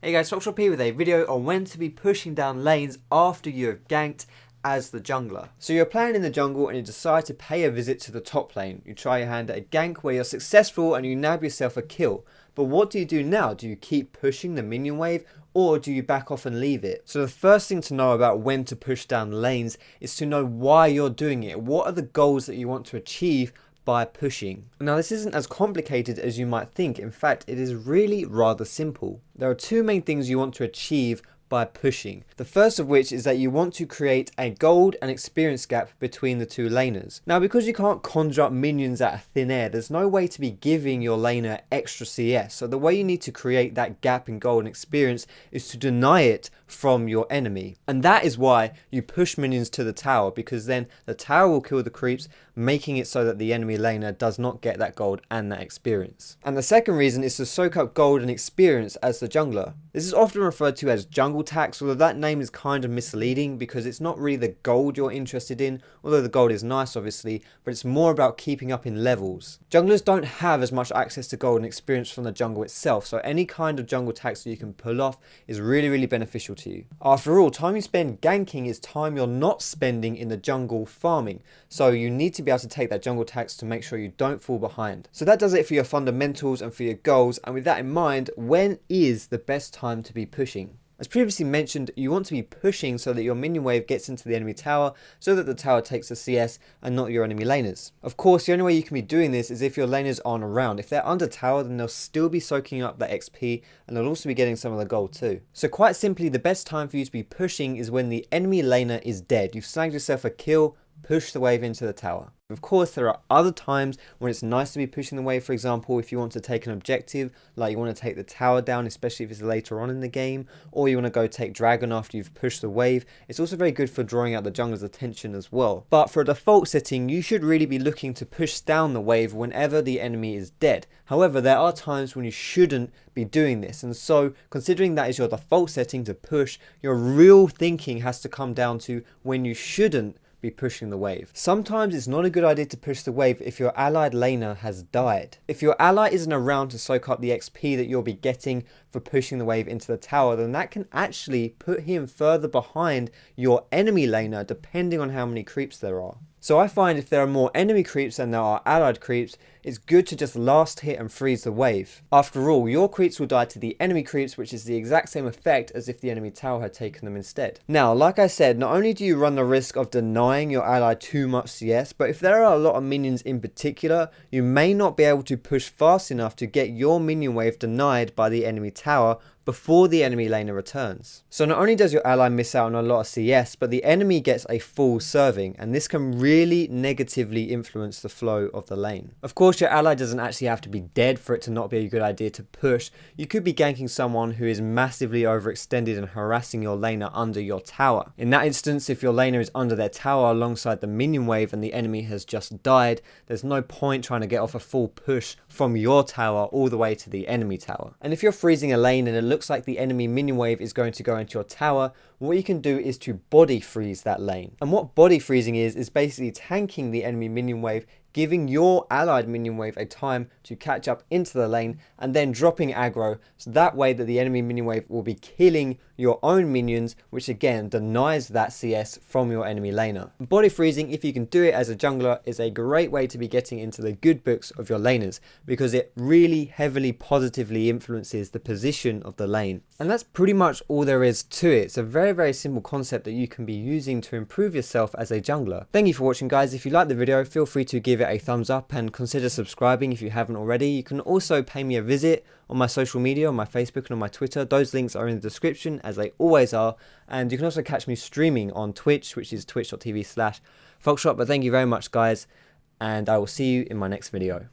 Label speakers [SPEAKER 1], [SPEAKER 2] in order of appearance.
[SPEAKER 1] Hey guys, Foxdrop here with a video on when to be pushing down lanes after you have ganked as the jungler. So you're playing in the jungle and you decide to pay a visit to the top lane. You try your hand at a gank where you're successful and you nab yourself a kill. But what do you do now? Do you keep pushing the minion wave or do you back off and leave it? So the first thing to know about when to push down lanes is to know why you're doing it. What are the goals that you want to achieve by pushing? Now this isn't as complicated as you might think. In fact, it is really rather simple. There are two main things you want to achieve by pushing. The first of which is that you want to create a gold and experience gap between the two laners. Now because you can't conjure up minions out of thin air, there's no way to be giving your laner extra CS. So the way you need to create that gap in gold and experience is to deny it from your enemy. And that is why you push minions to the tower, because then the tower will kill the creeps, making it so that the enemy laner does not get that gold and that experience. And the second reason is to soak up gold and experience as the jungler. This is often referred to as jungle tax, although that name is kind of misleading because it's not really the gold you're interested in, although the gold is nice obviously, but it's more about keeping up in levels. Junglers don't have as much access to gold and experience from the jungle itself, so any kind of jungle tax that you can pull off is really beneficial to you. After all, time you spend ganking is time you're not spending in the jungle farming, so you need to be able to take that jungle tax to make sure you don't fall behind. So that does it for your fundamentals and for your goals, and with that in mind, when is the best time to be pushing? As previously mentioned, you want to be pushing so that your minion wave gets into the enemy tower so that the tower takes the CS and not your enemy laners. Of course, the only way you can be doing this is if your laners aren't around. If they're under tower, then they'll still be soaking up that XP and they'll also be getting some of the gold too. So quite simply, the best time for you to be pushing is when the enemy laner is dead. You've snagged yourself a kill, push the wave into the tower. Of course, there are other times when it's nice to be pushing the wave. For example, if you want to take an objective, like you want to take the tower down, especially if it's later on in the game, or you want to go take dragon after you've pushed the wave. It's also very good for drawing out the jungler's attention as well. But for a default setting, you should really be looking to push down the wave whenever the enemy is dead. However, there are times when you shouldn't be doing this, and so considering that is your default setting to push, your real thinking has to come down to when you shouldn't be pushing the wave. Sometimes it's not a good idea to push the wave if your allied laner has died. If your ally isn't around to soak up the XP that you'll be getting for pushing the wave into the tower, then that can actually put him further behind your enemy laner depending on how many creeps there are. So I find if there are more enemy creeps than there are allied creeps, it's good to just last hit and freeze the wave. After all, your creeps will die to the enemy creeps, which is the exact same effect as if the enemy tower had taken them instead. Now, like I said, not only do you run the risk of denying your ally too much CS, but if there are a lot of minions in particular, you may not be able to push fast enough to get your minion wave denied by the enemy tower before the enemy laner returns. So not only does your ally miss out on a lot of CS, but the enemy gets a full serving, and this can really negatively influence the flow of the lane. Of course, your ally doesn't actually have to be dead for it to not be a good idea to push. You could be ganking someone who is massively overextended and harassing your laner under your tower. In that instance, if your laner is under their tower alongside the minion wave and the enemy has just died, there's no point trying to get off a full push from your tower all the way to the enemy tower. And if you're freezing a lane and it looks like the enemy minion wave is going to go into your tower, what you can do is to body freeze that lane. And what body freezing is basically tanking the enemy minion wave, giving your allied minion wave a time to catch up into the lane and then dropping aggro, so that way that the enemy minion wave will be killing your own minions, which again denies that CS from your enemy laner. Body freezing, if you can do it as a jungler, is a great way to be getting into the good books of your laners because it really heavily positively influences the position of the lane. And that's pretty much all there is to it. It's a very simple concept that you can be using to improve yourself as a jungler. Thank you for watching, guys. If you liked the video, feel free to give it a thumbs up and consider subscribing if you haven't already. You can also pay me a visit on my social media, on my Facebook and on my Twitter. Those links are in the description, as they always are. And you can also catch me streaming on Twitch, which is twitch.tv/Foxdrop. But thank you very much, guys, and I will see you in my next video.